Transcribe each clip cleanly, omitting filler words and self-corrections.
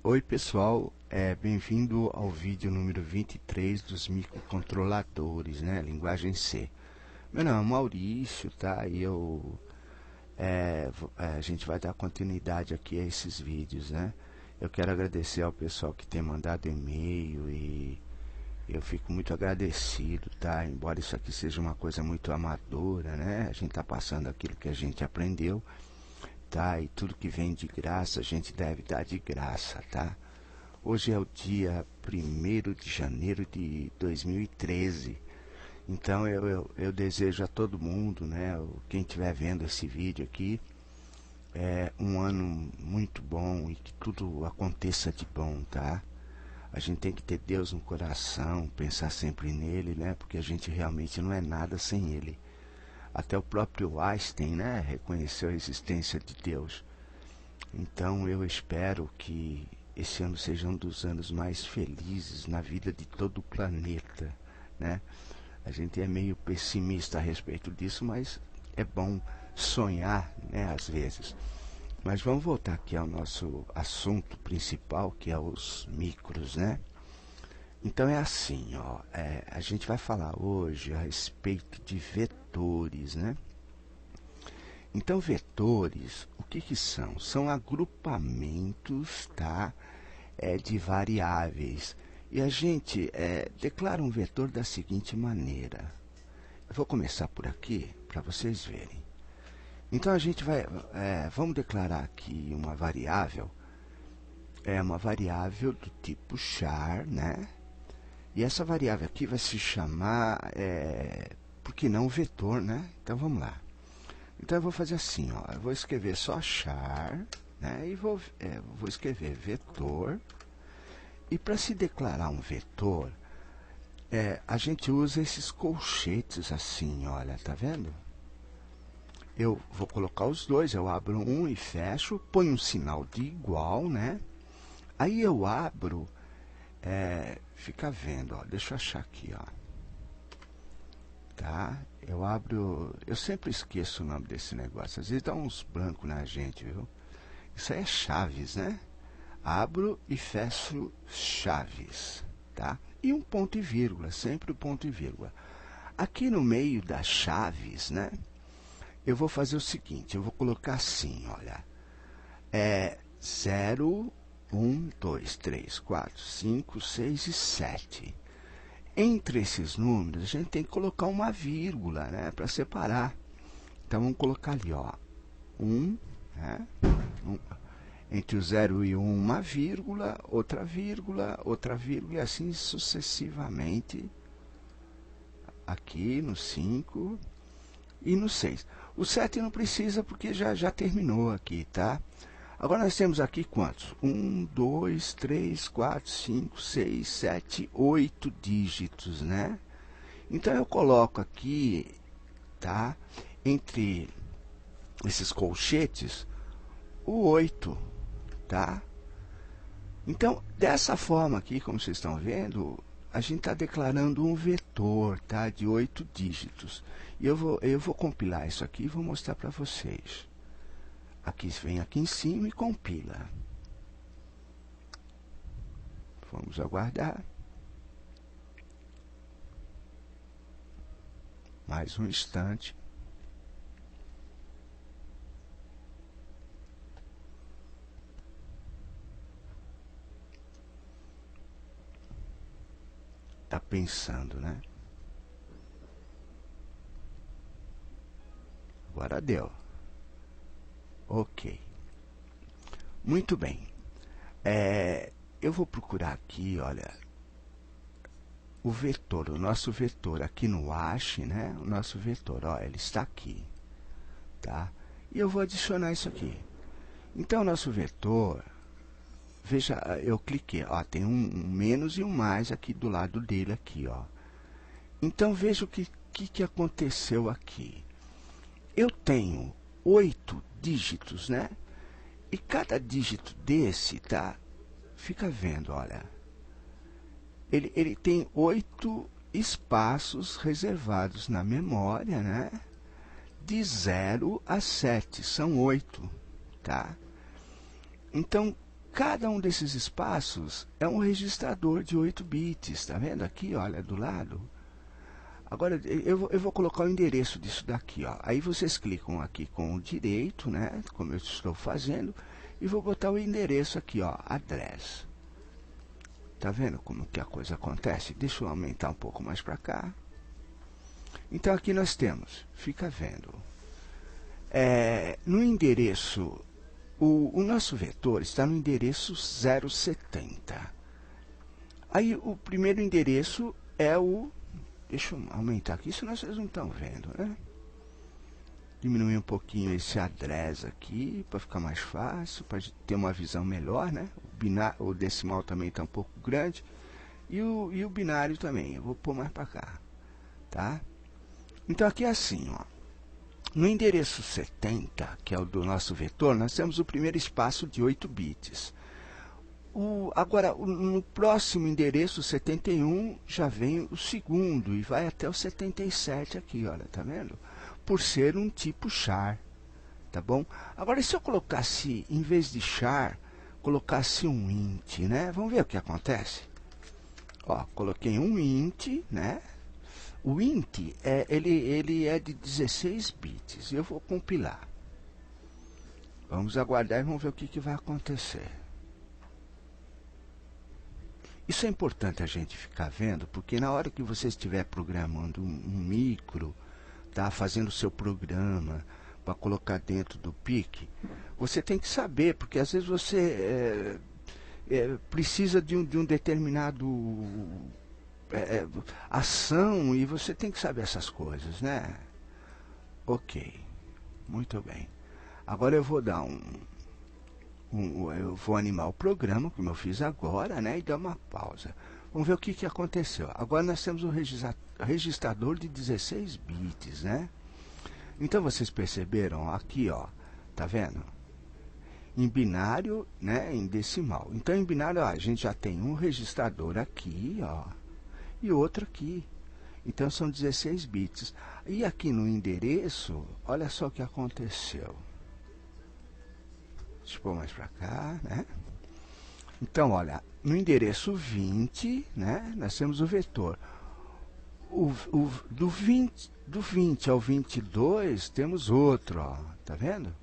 Oi pessoal, bem-vindo ao vídeo número 23 dos microcontroladores, né? Linguagem C. Meu nome é Maurício, tá? E a gente vai dar continuidade aqui a esses vídeos, né? Eu quero agradecer ao pessoal que tem mandado e-mail e eu fico muito agradecido, tá? Embora isso aqui seja uma coisa muito amadora, né? A gente tá passando aquilo que a gente aprendeu, tá? E tudo que vem de graça a gente deve dar de graça, tá? Hoje é o dia 1º de janeiro de 2013. Então eu desejo a todo mundo, né? Quem estiver vendo esse vídeo aqui, um ano muito bom e que tudo aconteça de bom, tá? A gente tem que ter Deus no coração, pensar sempre nele, né? Porque a gente realmente não é nada sem ele. Até o próprio Einstein, né, reconheceu a existência de Deus. Então eu espero que esse ano seja um dos anos mais felizes na vida de todo o planeta, né? A gente é meio pessimista a respeito disso, mas é bom sonhar, né, às vezes. Mas vamos voltar aqui ao nosso assunto principal, que é os micros, né? Então é assim, ó, a gente vai falar hoje a respeito de vetores, né? Então vetores, o que são? São agrupamentos, tá? De variáveis. E a gente declara um vetor da seguinte maneira. Eu vou começar por aqui para vocês verem. Então a gente vamos declarar aqui uma variável. É uma variável do tipo char, né? E essa variável aqui vai se chamar, por que não vetor, né? Então vamos lá. Então eu vou fazer assim, ó. Eu vou escrever só char, né? E vou escrever vetor. E para se declarar um vetor, a gente usa esses colchetes assim, olha, tá vendo? Eu vou colocar os dois, eu abro um e fecho, ponho um sinal de igual, né? Aí eu abro, fica vendo, ó, deixa eu achar aqui, ó. Tá? Eu abro, eu sempre esqueço o nome desse negócio, às vezes dá uns brancos na gente, viu? Isso aí é chaves, né? Abro e fecho chaves, tá? E um ponto e vírgula, sempre o ponto e vírgula. Aqui no meio das chaves, né? Eu vou fazer o seguinte, eu vou colocar assim, olha. 0, 1, 2, 3, 4, 5, 6 e 7. Entre esses números, a gente tem que colocar uma vírgula, né? Para separar. Então, vamos colocar ali, ó. 1, né? Entre o 0 e o 1, uma vírgula, outra vírgula, e assim sucessivamente. Aqui no 5 e no 6. O 7 não precisa porque já terminou aqui, tá? Agora nós temos aqui quantos? 1, 2, 3, 4, 5, 6, 7, 8 dígitos, né? Então eu coloco aqui, tá? Entre esses colchetes, o 8, tá? Então, dessa forma aqui, como vocês estão vendo, a gente está declarando um vetor, tá? De 8 dígitos. E eu vou compilar isso aqui e vou mostrar para vocês. Aqui vem aqui em cima e compila. Vamos aguardar. Mais um instante. Tá pensando, né? Agora deu. Ok. Muito bem. Eu vou procurar aqui, olha, o vetor, o nosso vetor aqui no hash, né? O nosso vetor, ó, ele está aqui, tá? E eu vou adicionar isso aqui. Então, o nosso vetor, veja, eu cliquei, ó, tem um menos e um mais aqui do lado dele aqui, ó. Então, veja o que aconteceu aqui. Eu tenho 8 dígitos, né? E cada dígito desse, tá? Fica vendo, olha. Ele tem 8 espaços reservados na memória, né? De 0 a 7, são 8, tá? Então, cada um desses espaços é um registrador de 8 bits, tá vendo aqui, olha, do lado. Agora eu vou colocar o endereço disso daqui, ó. Aí vocês clicam aqui com o direito, né, como eu estou fazendo, e vou botar o endereço aqui, ó, address. Tá vendo como que a coisa acontece? Deixa eu aumentar um pouco mais para cá. Então aqui nós temos, fica vendo, no endereço, o nosso vetor está no endereço 070. Aí o primeiro endereço é o, deixa eu aumentar aqui, senão vocês não estão vendo, né? Diminuir um pouquinho esse address aqui, para ficar mais fácil, para ter uma visão melhor, né? O decimal também está um pouco grande. E o binário também, eu vou pôr mais para cá, tá? Então aqui é assim, ó. No endereço 70, que é o do nosso vetor, nós temos o primeiro espaço de 8 bits. Agora, no próximo endereço 71, já vem o segundo e vai até o 77 aqui, olha, tá vendo? Por ser um tipo char, tá bom? Agora, se eu colocasse, em vez de char, colocasse um int, né? Vamos ver o que acontece. Ó, coloquei um int, né? O int, ele é de 16 bits. Eu vou compilar. Vamos aguardar e vamos ver o que vai acontecer. Isso é importante a gente ficar vendo, porque na hora que você estiver programando um micro, tá, fazendo o seu programa para colocar dentro do PIC, você tem que saber, porque às vezes você precisa de um determinado ação e você tem que saber essas coisas, né? Ok, muito bem. Agora eu vou dar eu vou animar o programa, como eu fiz agora, né? E dar uma pausa. Vamos ver o que aconteceu. Agora nós temos um registrador de 16 bits, né? Então vocês perceberam aqui, ó, tá vendo? Em binário, né? Em decimal. Então em binário, ó, a gente já tem um registrador aqui, ó, e outro aqui. Então são 16 bits. E aqui no endereço, olha só o que aconteceu. Deixa eu pôr mais para cá, né? Então, olha, no endereço 20, né, nós temos o vetor. Do 20 ao 22 temos outro, ó, tá vendo?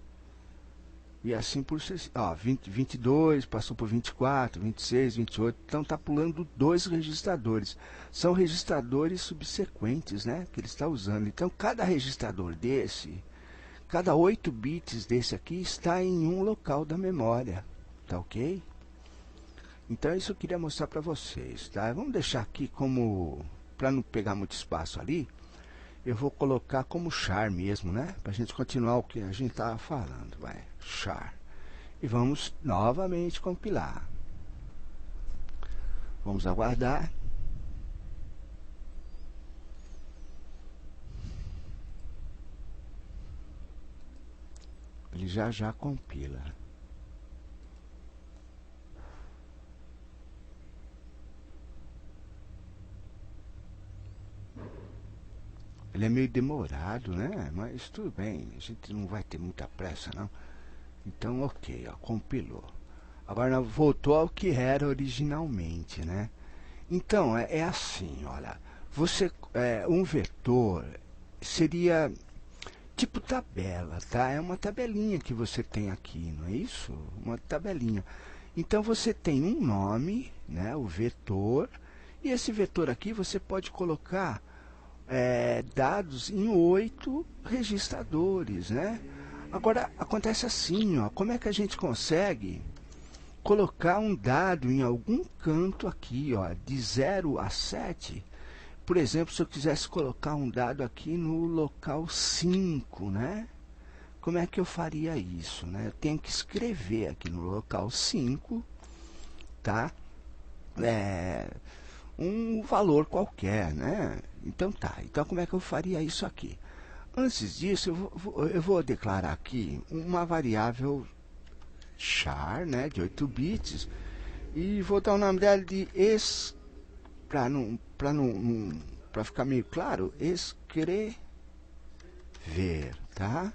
E assim por ó, 22 passou por 24, 26, 28, então está pulando 2 registradores. São registradores subsequentes, né, que ele está usando. Então, cada registrador desse, cada 8 bits desse aqui está em um local da memória, tá ok? Então, isso eu queria mostrar para vocês, tá? Vamos deixar aqui como, para não pegar muito espaço ali, eu vou colocar como char mesmo, né? Para a gente continuar o que a gente estava falando, vai, char. E vamos novamente compilar. Vamos aguardar. Ele já compila. Ele é meio demorado, né? Mas tudo bem, a gente não vai ter muita pressa, não. Então, ok, ó, compilou. Agora voltou ao que era originalmente, né? Então, é assim, olha. Um vetor seria tipo tabela, tá? É uma tabelinha que você tem aqui, não é isso? Uma tabelinha. Então, você tem um nome, né? O vetor. E esse vetor aqui você pode colocar dados em 8 registradores, né? Agora, acontece assim, ó, como é que a gente consegue colocar um dado em algum canto aqui, ó, de 0 a 7? Por exemplo, se eu quisesse colocar um dado aqui no local 5, né? Como é que eu faria isso, né? Eu tenho que escrever aqui no local 5, tá? Um valor qualquer, né? Então tá, então como é que eu faria isso aqui? Antes disso, eu vou declarar aqui uma variável char, né, de 8 bits, e vou dar o nome dela de para ficar meio claro, escrever, tá?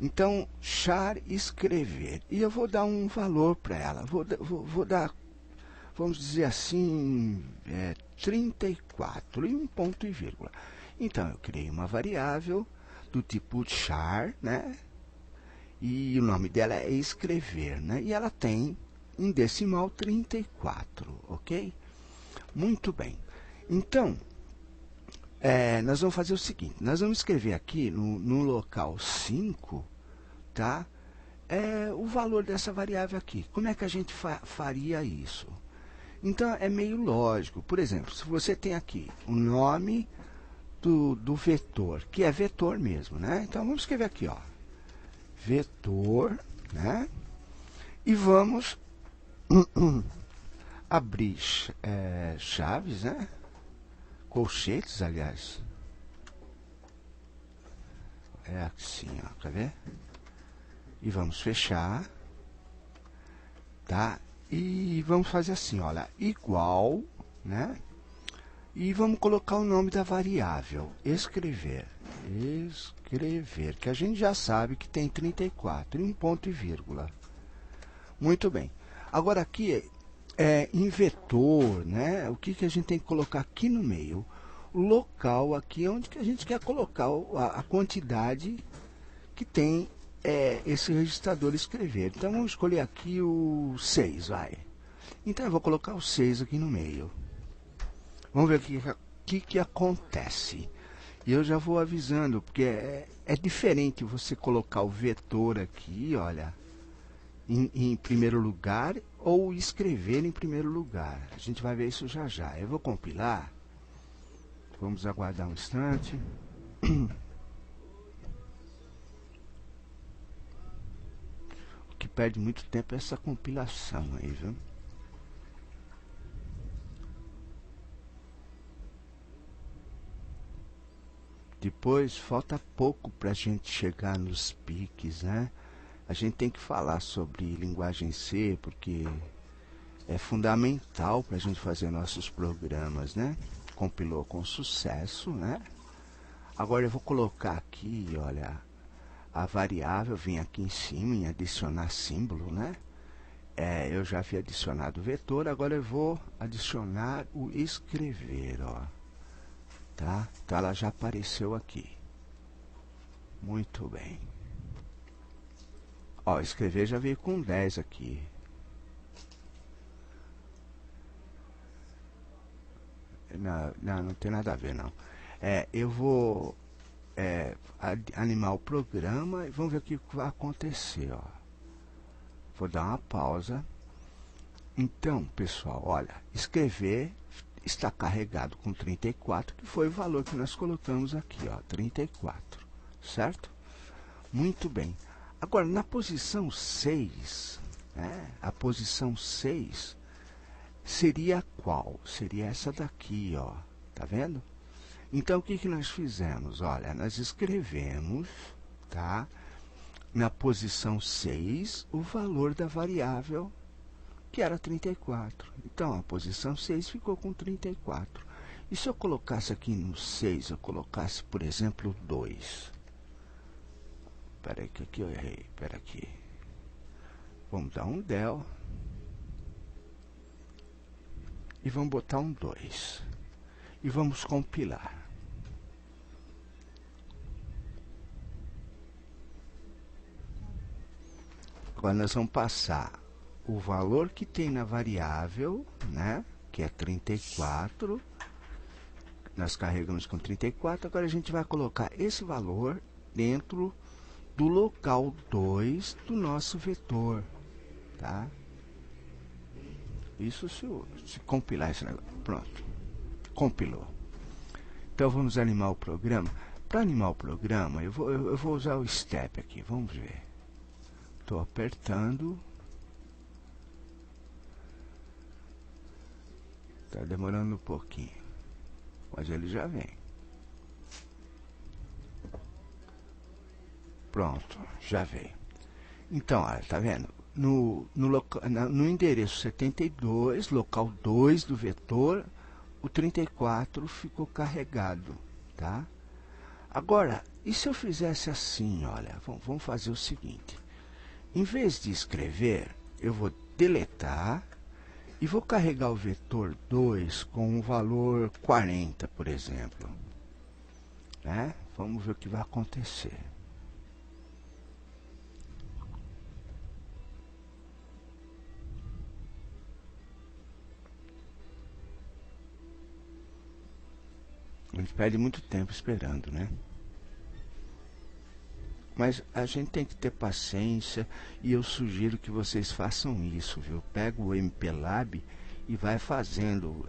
Então, char escrever. E eu vou dar um valor para ela. Vou dar, vamos dizer assim, 34 e um ponto e vírgula. Então, eu criei uma variável do tipo char, né? E o nome dela é escrever, né? E ela tem em decimal 34, ok? Muito bem. Então, nós vamos fazer o seguinte, nós vamos escrever aqui no local 5, tá? O valor dessa variável aqui. Como é que a gente faria isso? Então, é meio lógico. Por exemplo, se você tem aqui o nome do vetor, que é vetor mesmo, né? Então, vamos escrever aqui, ó, vetor, né? E vamos abrir chaves, né? Colchetes, aliás. É assim, ó, quer ver? E vamos fechar, tá? E vamos fazer assim, olha, igual, né? E vamos colocar o nome da variável, escrever, que a gente já sabe que tem 34 e um ponto e vírgula. Muito bem. Agora aqui, em vetor, né? O que a gente tem que colocar aqui no meio? O local aqui, onde que a gente quer colocar a quantidade que tem esse registrador escrever. Então, vamos escolher aqui o 6, vai. Então, eu vou colocar o 6 aqui no meio. Vamos ver o que acontece. E eu já vou avisando, porque é diferente você colocar o vetor aqui, olha, em primeiro lugar, ou escrever em primeiro lugar. A gente vai ver isso já já. Eu vou compilar. Vamos aguardar um instante. O que perde muito tempo é essa compilação aí, viu? Depois, falta pouco para a gente chegar nos piques, né? A gente tem que falar sobre linguagem C, porque é fundamental para a gente fazer nossos programas, né? Compilou com sucesso, né? Agora eu vou colocar aqui, olha, a variável, vem aqui em cima em adicionar símbolo, né? Eu já havia adicionado o vetor, agora eu vou adicionar o escrever, ó. Tá? Então ela já apareceu aqui. Muito bem. Ó, escrever já veio com 10 aqui. Não tem nada a ver, não. Eu vou animar o programa e vamos ver o que vai acontecer, ó. Vou dar uma pausa. Então, pessoal, olha, escrever está carregado com 34, que foi o valor que nós colocamos aqui, ó, 34, certo? Muito bem. Agora, na posição 6, né, a posição 6 seria qual? Seria essa daqui, ó, tá vendo? Então, o que nós fizemos? Olha, nós escrevemos, tá, na posição 6, o valor da variável, que era 34. Então, a posição 6 ficou com 34. E se eu colocasse aqui no 6, eu colocasse, por exemplo, 2. Espera aí, que aqui eu errei. Espera aqui. Vamos dar um del. E vamos botar um 2. E vamos compilar. Agora nós vamos passar o valor que tem na variável, né, que é 34, nós carregamos com 34, agora a gente vai colocar esse valor dentro do local 2 do nosso vetor, tá? Isso se compilar esse negócio, pronto, compilou. Então vamos animar o programa. Para animar o programa, eu vou usar o step aqui, vamos ver. Estou apertando. Está demorando um pouquinho, mas ele já vem. Pronto, já veio. Então, olha, tá vendo? No endereço 72, local 2 do vetor, o 34 ficou carregado, tá? Agora, e se eu fizesse assim, olha, vamos fazer o seguinte. Em vez de escrever, eu vou deletar e vou carregar o vetor 2 com um valor 40, por exemplo. Né? Vamos ver o que vai acontecer. A gente perde muito tempo esperando, né? Mas a gente tem que ter paciência e eu sugiro que vocês façam isso, viu? Pega o MPLAB e vai fazendo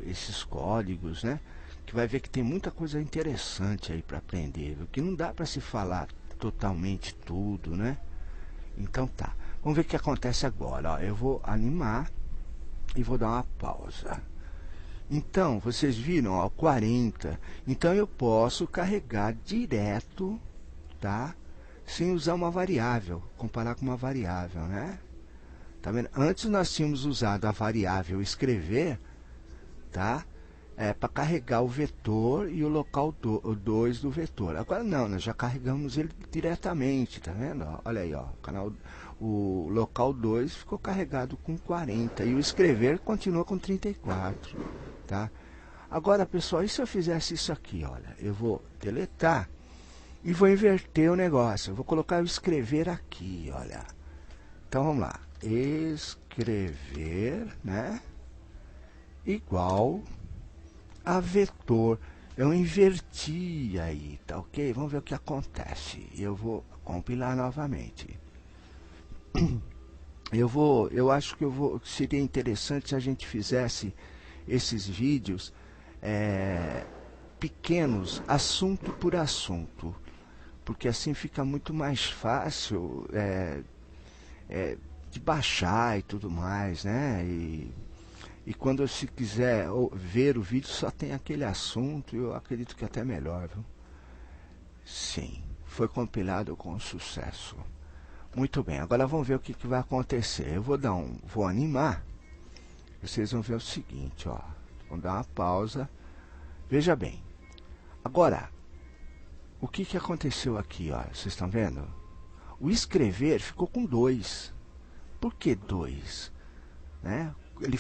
esses códigos, né? Que vai ver que tem muita coisa interessante aí para aprender, viu? Que não dá para se falar totalmente tudo, né? Então tá, vamos ver o que acontece agora. Ó, eu vou animar e vou dar uma pausa. Então, vocês viram, ó, 40. Então eu posso carregar direto, tá? Sem usar uma variável, comparar com uma variável, né? Tá vendo? Antes nós tínhamos usado a variável escrever, tá? Para carregar o vetor e o local 2 do vetor. Agora não, nós já carregamos ele diretamente, tá vendo? Olha aí, ó, o local 2 ficou carregado com 40 e o escrever continua com 34, tá? Agora, pessoal, e se eu fizesse isso aqui, olha, eu vou deletar e vou inverter o negócio. Eu vou colocar o escrever aqui, olha. Então vamos lá, escrever, né? Igual a vetor. Eu inverti aí, tá ok? Vamos ver o que acontece. Eu vou compilar novamente. Eu acho que seria interessante se a gente fizesse esses vídeos pequenos, assunto por assunto, porque assim fica muito mais fácil de baixar e tudo mais, né? E quando se quiser ver o vídeo, só tem aquele assunto, eu acredito que até melhor, viu? Sim, foi compilado com sucesso. Muito bem, agora vamos ver o que vai acontecer. Eu vou animar. Vocês vão ver o seguinte, ó. Vamos dar uma pausa. Veja bem. Agora, o que aconteceu aqui, ó? Vocês estão vendo? O escrever ficou com 2. Por que 2? Né? Ele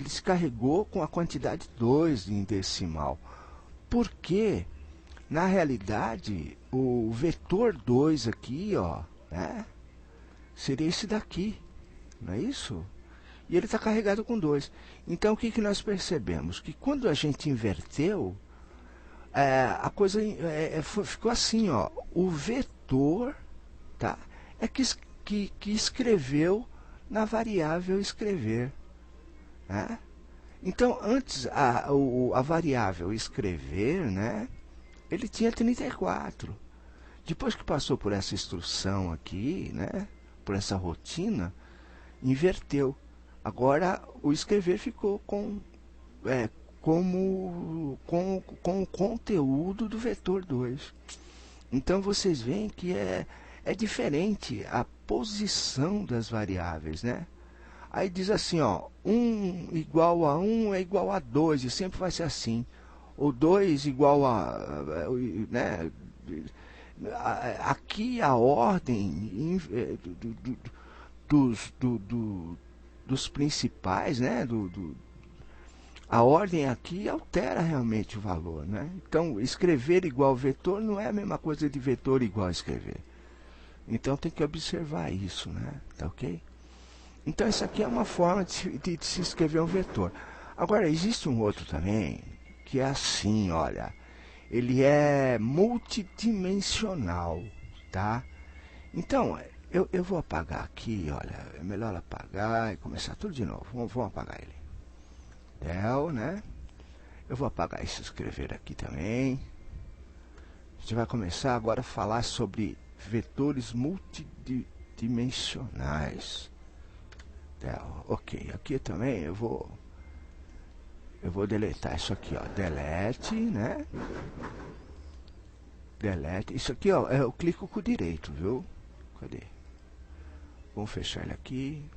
se carregou com a quantidade 2 em decimal. Porque, na realidade, o vetor 2 aqui, ó, né, seria esse daqui, não é isso? E ele está carregado com 2. Então, o que nós percebemos? Que quando a gente inverteu, a coisa ficou assim, ó. O vetor, tá, que escreveu na variável escrever. Né? Então, antes a variável escrever, né, ele tinha 34. Depois que passou por essa instrução aqui, né, por essa rotina, inverteu. Agora o escrever ficou com o conteúdo do vetor 2. Então vocês veem que é diferente a posição das variáveis, né? Aí diz assim, ó, 1 igual a 1 é igual a 2, e sempre vai ser assim. O 2 igual a... né? Aqui a ordem dos principais, né? A ordem aqui altera realmente o valor, né? Então, escrever igual vetor não é a mesma coisa de vetor igual a escrever. Então, tem que observar isso, né? Tá ok? Então, isso aqui é uma forma de se escrever um vetor. Agora, existe um outro também, que é assim, olha. Ele é multidimensional, tá? Então, eu vou apagar aqui, olha. É melhor apagar e começar tudo de novo. Vamos apagar ele. Del, né? Eu vou apagar esse escrever aqui também. A gente vai começar agora a falar sobre vetores multidimensionais. Del, ok, aqui também eu vou deletar isso aqui, ó, delete, né? Delete, isso aqui, ó, eu clico com o direito, viu? Cadê? Vamos fechar ele aqui.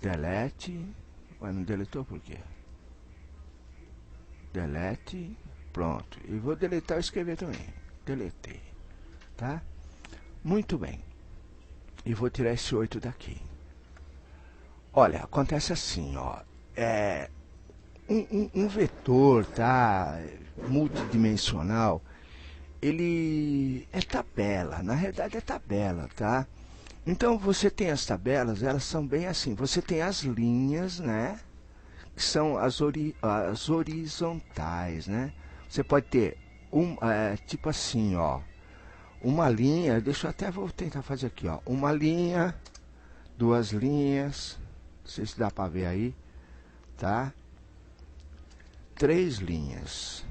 Delete. Mas não deletou por quê? Delete. pronto. E vou deletar ou escrever também. Deletei, tá? Muito bem. E vou tirar esse 8 daqui. Olha, acontece assim, ó. Um vetor, tá? Multidimensional, ele é tabela. Na realidade é tabela, tá? Então você tem as tabelas, elas são bem assim. Você tem as linhas, né? Que são as horizontais, né? Você pode ter tipo assim, ó, uma linha. Deixa eu até vou tentar fazer aqui, ó, uma linha, duas linhas, não sei se dá para ver aí, tá? Três linhas,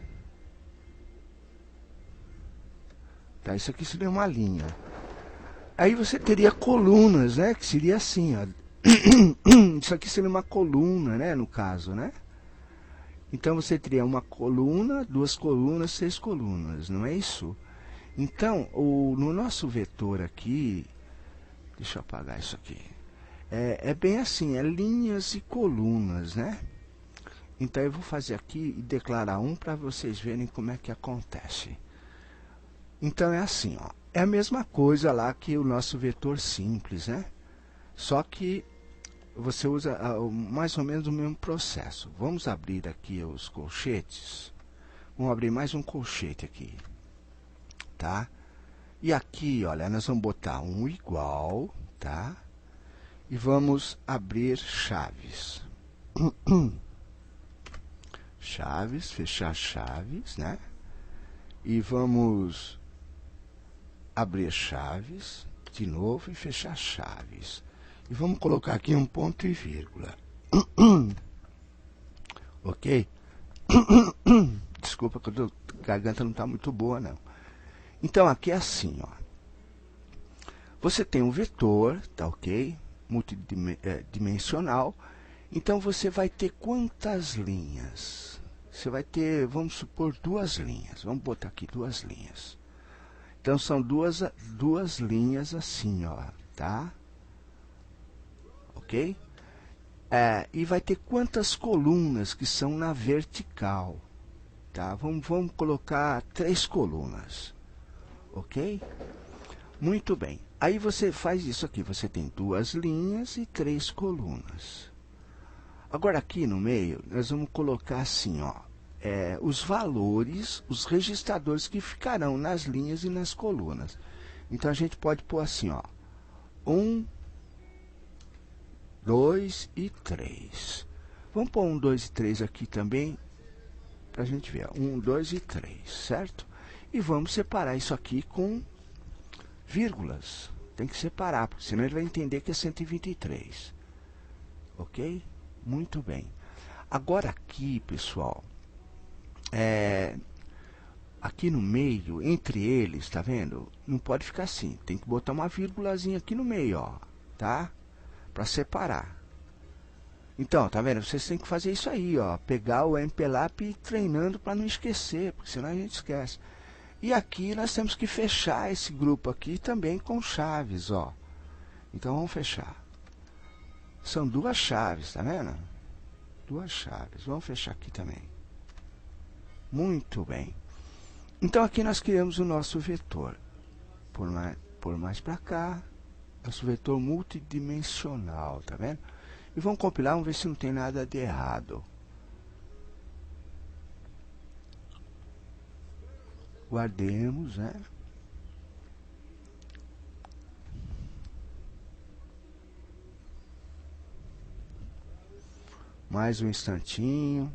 tá? Isso aqui seria uma linha. Aí você teria colunas, né? Que seria assim, ó. Isso aqui seria uma coluna, né? No caso, né? Então você teria uma coluna, duas colunas, seis colunas, não é isso? Então, no nosso vetor aqui, deixa eu apagar isso aqui. É bem assim, é linhas e colunas, né? Então eu vou fazer aqui e declarar um para vocês verem como é que acontece. Então é assim, ó. É a mesma coisa lá que o nosso vetor simples, né? Só que você usa mais ou menos o mesmo processo. Vamos abrir aqui os colchetes. Vamos abrir mais um colchete aqui, tá? E aqui, olha, nós vamos botar um igual, tá? E vamos abrir chaves. Chaves, fechar chaves, né? E vamos abrir chaves de novo e fechar chaves. E vamos colocar aqui um ponto e vírgula. Ok? Desculpa que a garganta não está muito boa, não. Então, aqui é assim, ó. Você tem um vetor, tá ok? Multidimensional. Então, você vai ter quantas linhas? Você vai ter, vamos supor, duas linhas. Vamos botar aqui duas linhas. Então, são duas linhas assim, ó, tá? Ok? E vai ter quantas colunas que são na vertical, tá? Vamos colocar 3 colunas, ok? Muito bem. Aí você faz isso aqui, você tem duas linhas e 3 colunas. Agora aqui no meio, nós vamos colocar assim, ó, os valores, os registradores que ficarão nas linhas e nas colunas. Então a gente pode pôr assim, ó, 1, 2 e 3. Vamos pôr 1, 2 e 3 aqui também, para a gente ver. 1, 2 e 3, certo? E vamos separar isso aqui com vírgulas. Tem que separar, porque senão ele vai entender que é 123. Ok? Muito bem. Agora aqui, pessoal, aqui no meio, entre eles, tá vendo? Não pode ficar assim. Tem que botar uma vírgulazinha aqui no meio, ó, tá? Para separar. Então, tá vendo? Vocês têm que fazer isso aí, ó. Pegar o MPLAP e ir treinando para não esquecer, porque senão a gente esquece. E aqui nós temos que fechar esse grupo aqui também com chaves, ó. Então vamos fechar. São duas chaves, tá vendo? Duas chaves. Vamos fechar aqui também. Muito bem. Então aqui nós criamos o nosso vetor. Por mais para cá. Nosso vetor multidimensional, tá vendo? E vamos compilar, vamos ver se não tem nada de errado. Guardemos, né? Mais um instantinho.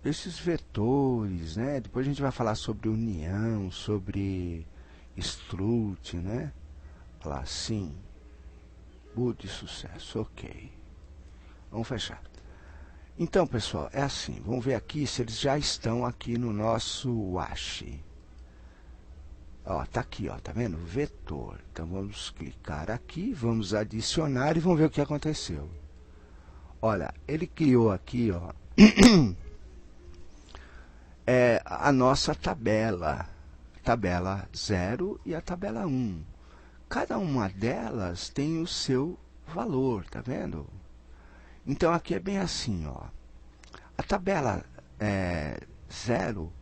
Esses vetores, né? Depois a gente vai falar sobre união, sobre strut, né? Olha lá, sim. Boot de sucesso, ok. Vamos fechar. Então, pessoal, é assim. Vamos ver aqui se eles já estão aqui no nosso WASH. Ó, tá aqui, ó, tá vendo? Vetor. Então vamos clicar aqui, vamos adicionar e vamos ver o que aconteceu. Olha, ele criou aqui, ó, a nossa tabela. Tabela 0 e a tabela 1. Cada uma delas tem o seu valor, tá vendo? Então aqui é bem assim, ó. A tabela 0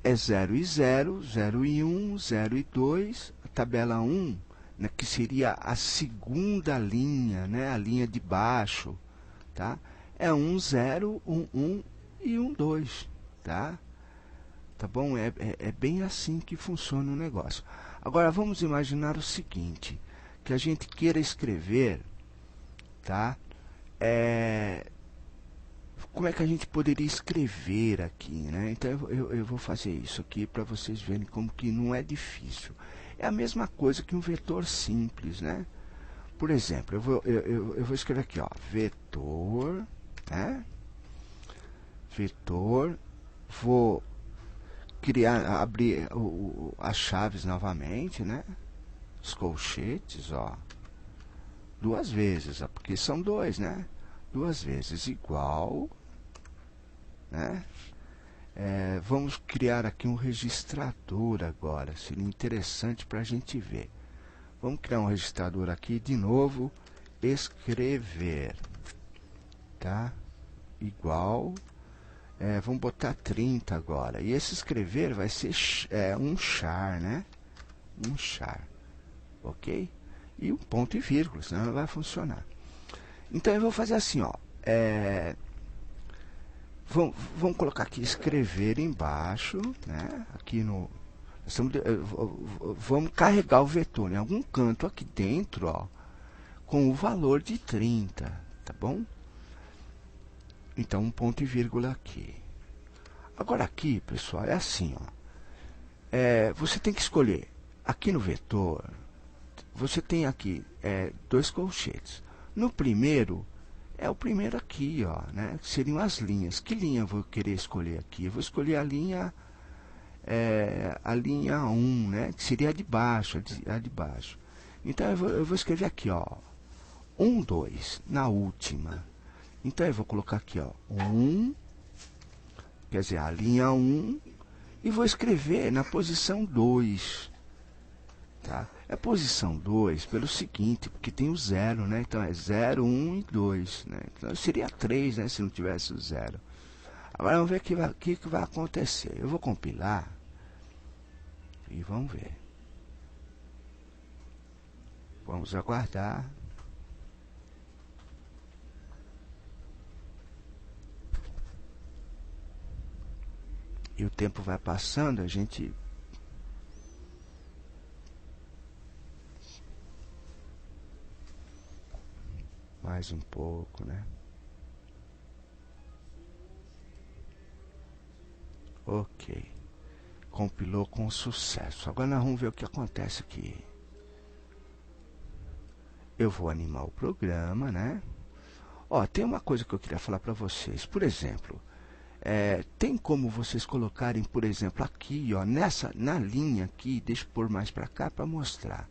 é 0 e 0, 0 e 1, 0 e 2. A tabela 1, né, que seria a segunda linha, né, a linha de baixo, tá? É 1, 0, 1, 1 e 1, 2, tá? Tá bom? É bem assim que funciona o negócio. Agora, vamos imaginar o seguinte, que a gente queira escrever, tá? Como é que a gente poderia escrever aqui, né? Então, eu vou fazer isso aqui para vocês verem como que não é difícil. É a mesma coisa que um vetor simples, né? Por exemplo, eu vou escrever aqui, ó, vetor, né? Vetor, vou abrir as chaves novamente, né? Os colchetes, ó, duas vezes, ó, porque são dois, né? Duas vezes igual, né? Vamos criar aqui um registrador agora, seria interessante para a gente ver. Vamos criar um registrador aqui, de novo, escrever, tá? Igual, vamos botar 30 agora, e esse escrever vai ser um char, né? Um char, ok? E um ponto e vírgula, senão não vai funcionar. Então eu vou fazer assim, ó, vamos colocar aqui escrever embaixo, né? Aqui no vamos carregar o vetor em algum canto aqui dentro, ó, com o valor de 30, tá bom? Então um ponto e vírgula aqui. Agora aqui, pessoal, é assim, ó, você tem que escolher aqui no vetor. Você tem aqui dois colchetes. No primeiro, é o primeiro aqui, ó, né? Que seriam as linhas. Que linha eu vou querer escolher aqui? Eu vou escolher a linha 1, né? Que seria a de baixo, a de baixo. Então eu vou escrever aqui, ó, 1, 2, na última. Então eu vou colocar aqui, ó, 1, quer dizer, a linha 1, e vou escrever na posição 2. Tá? É posição 2 pelo seguinte, porque tem o 0, né? Então é 0, 1 e 2, né? Então seria 3, né, se não tivesse o 0. Agora vamos ver o que vai acontecer. Eu vou compilar e vamos ver. Vamos aguardar. E o tempo vai passando, a gente mais um pouco, né? Ok. Compilou com sucesso. Agora nós vamos ver o que acontece aqui. Eu vou animar o programa, né? Ó, tem uma coisa que eu queria falar para vocês. Por exemplo, tem como vocês colocarem, por exemplo, aqui, ó, na linha aqui, deixa eu pôr mais para cá para mostrar.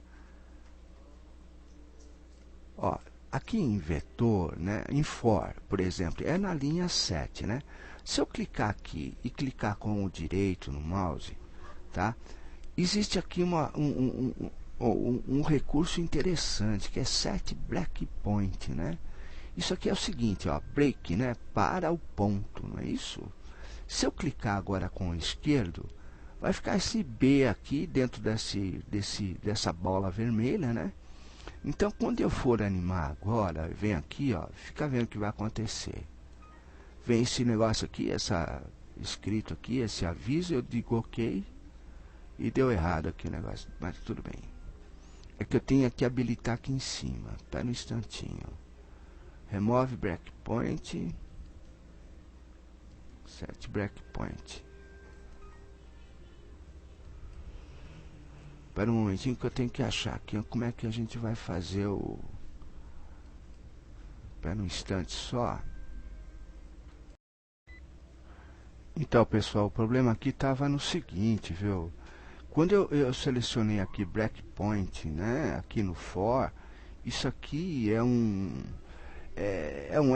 Ó, aqui em vetor, né, em for, por exemplo, é na linha 7, né? Se eu clicar aqui e clicar com o direito no mouse, tá? Existe aqui um recurso interessante, que é set breakpoint, né? Isso aqui é o seguinte, ó, break, né, para o ponto, não é isso? Se eu clicar agora com o esquerdo, vai ficar esse B aqui dentro dessa bola vermelha, né? Então, quando eu for animar agora, vem aqui, ó, fica vendo o que vai acontecer. Vem esse negócio aqui, escrito aqui, esse aviso, eu digo ok, e deu errado aqui o negócio, mas tudo bem. É que eu tenho que habilitar aqui em cima, espera um instantinho. Remove breakpoint, set breakpoint. Espera um momentinho que eu tenho que achar aqui como é que a gente vai fazer o... Espera um instante só. Então, pessoal, o problema aqui estava no seguinte, viu? Quando eu selecionei aqui breakpoint, né, aqui no for, isso aqui é um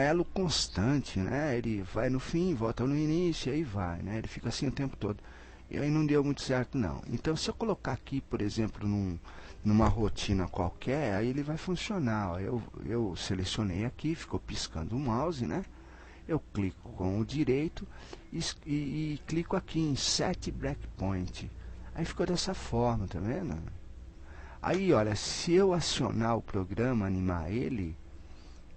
elo constante, né? Ele vai no fim, volta no início, e aí vai, né? Ele fica assim o tempo todo. E aí não deu muito certo, não. Então, se eu colocar aqui, por exemplo, numa rotina qualquer, aí ele vai funcionar. Ó, eu selecionei aqui, ficou piscando o mouse, né? eu clico com o direito e clico aqui em Set Breakpoint. Aí ficou dessa forma, tá vendo? Aí, olha, se eu acionar o programa, animar ele,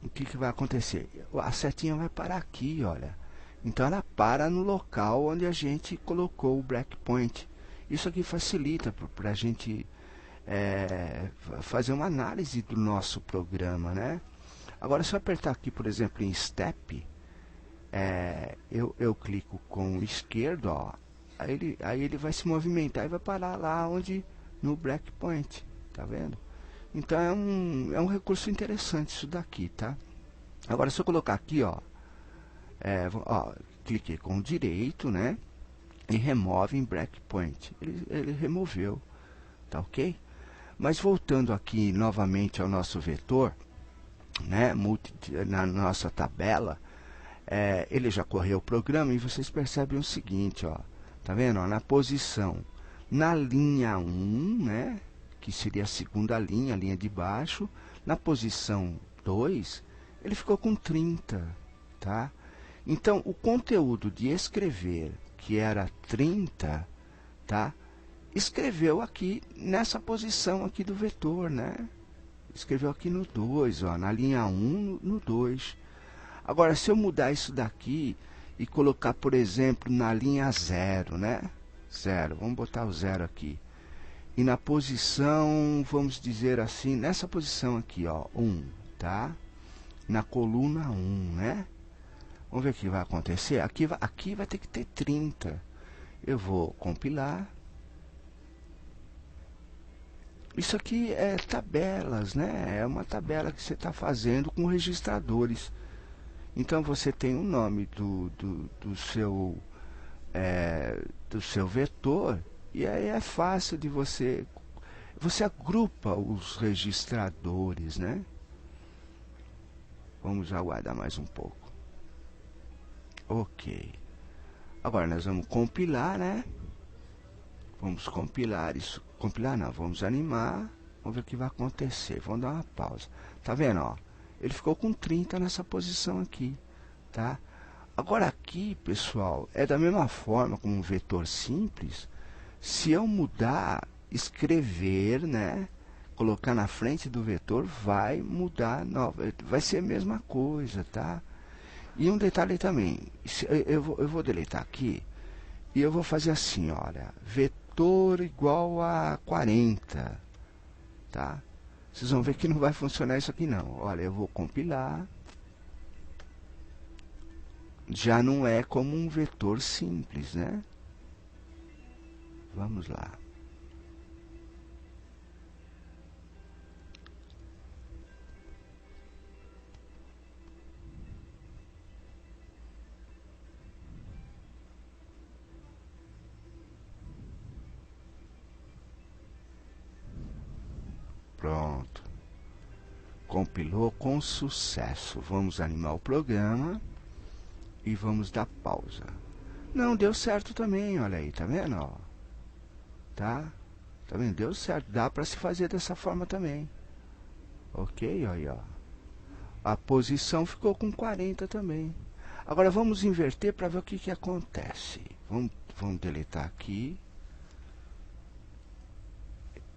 o que vai acontecer? A setinha vai parar aqui, olha. Então ela para no local onde a gente colocou o breakpoint. Isso aqui facilita para a gente fazer uma análise do nosso programa, né? Agora, se eu apertar aqui, por exemplo, em Step, eu clico com o esquerdo, ó, aí ele vai se movimentar e vai parar lá onde, no breakpoint, tá vendo? Então é um recurso interessante isso daqui, tá? Agora, se eu colocar aqui, ó, cliquei com o direito, né? E remove em breakpoint. Ele removeu, tá ok? Mas voltando aqui novamente ao nosso vetor, né? Na nossa tabela, ele já correu o programa e vocês percebem o seguinte, ó, tá vendo? Ó, na posição, na linha 1, né? Que seria a segunda linha, a linha de baixo, na posição 2, ele ficou com 30, tá? Então, o conteúdo de escrever, que era 30, tá? Escreveu aqui nessa posição aqui do vetor, né? Escreveu aqui no 2, ó, na linha 1, no 2. Agora, se eu mudar isso daqui e colocar, por exemplo, na linha 0, né? 0, vamos botar o 0 aqui. E na posição, vamos dizer assim, nessa posição aqui, ó, 1, tá? Na coluna 1, né? Vamos ver o que vai acontecer. Aqui vai ter que ter 30. Eu vou compilar. Isso aqui é tabelas, né? É uma tabela que você está fazendo com registradores. Então você tem o nome do seu vetor. E aí é fácil de você agrupa os registradores, né? Vamos aguardar mais um pouco. Ok. Agora nós vamos compilar, né? Vamos compilar isso. Compilar não, vamos animar. Vamos ver o que vai acontecer. Vamos dar uma pausa. Tá vendo, ó? Ele ficou com 30 nessa posição aqui, tá? Agora aqui, pessoal, é da mesma forma como um vetor simples. Se eu mudar, escrever, né? Colocar na frente do vetor, vai mudar, vai ser a mesma coisa, tá? E um detalhe também, eu vou deletar aqui, e eu vou fazer assim, olha, vetor igual a 40, tá? Vocês vão ver que não vai funcionar isso aqui não. Olha, eu vou compilar, já não é como um vetor simples, né? Vamos lá. Pronto. Compilou com sucesso. Vamos animar o programa e vamos dar pausa. Não, deu certo também, olha aí, tá vendo? Ó? Tá? Tá vendo? Deu certo. Dá para se fazer dessa forma também. Ok? Aí, ó. A posição ficou com 40 também. Agora vamos inverter para ver o que acontece. Vamos deletar aqui.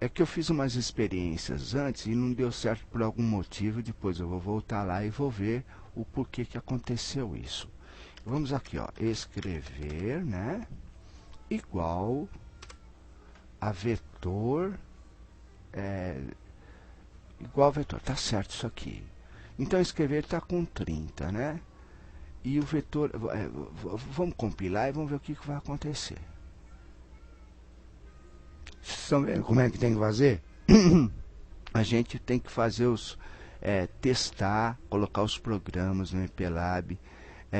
É que eu fiz umas experiências antes e não deu certo por algum motivo. Depois eu vou voltar lá e vou ver o porquê que aconteceu isso. Vamos aqui, ó, escrever, né? Igual a vetor, igual a vetor, tá certo isso aqui. Então escrever está com 30, né? E o vetor, vamos compilar e vamos ver o que vai acontecer. Vocês estão vendo como é que tem que fazer? A gente tem que fazer testar, colocar os programas no MPLAB,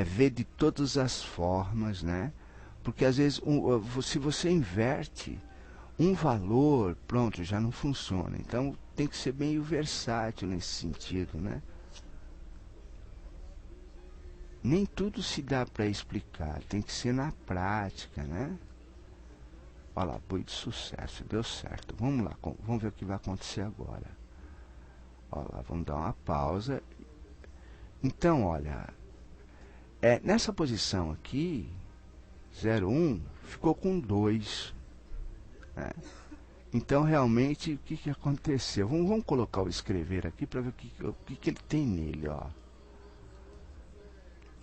ver de todas as formas, né? Porque às vezes, se você inverte um valor, pronto, já não funciona. Então tem que ser meio versátil nesse sentido, né? Nem tudo se dá para explicar, tem que ser na prática, né? Olha lá, foi de sucesso, deu certo. Vamos lá, vamos ver o que vai acontecer agora. Olha lá, vamos dar uma pausa. Então, olha, Nessa posição aqui, 0, 1, ficou com 2. Né? Então, realmente, o que aconteceu? Vamos colocar o escrever aqui para ver o que ele tem nele.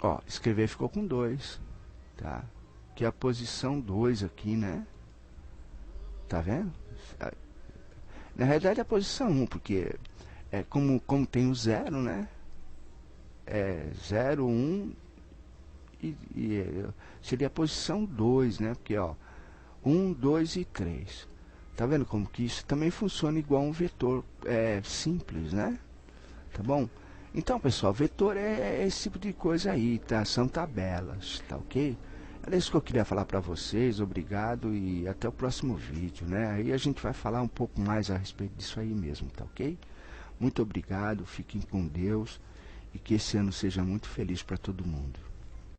Ó, escrever ficou com 2. Tá? Que é a posição 2 aqui, né? Tá vendo? Na realidade é a posição 1, porque como tem o 0, né? 0, 1 seria a posição 2, né? Porque, ó, 1, 2 e 3. Tá vendo como que isso também funciona igual um vetor simples, né? Tá bom? Então, pessoal, vetor é esse tipo de coisa aí, tá? São tabelas, tá ok? Era isso que eu queria falar para vocês. Obrigado e até o próximo vídeo, né? Aí a gente vai falar um pouco mais a respeito disso aí mesmo, tá ok? Muito obrigado, fiquem com Deus e que esse ano seja muito feliz para todo mundo.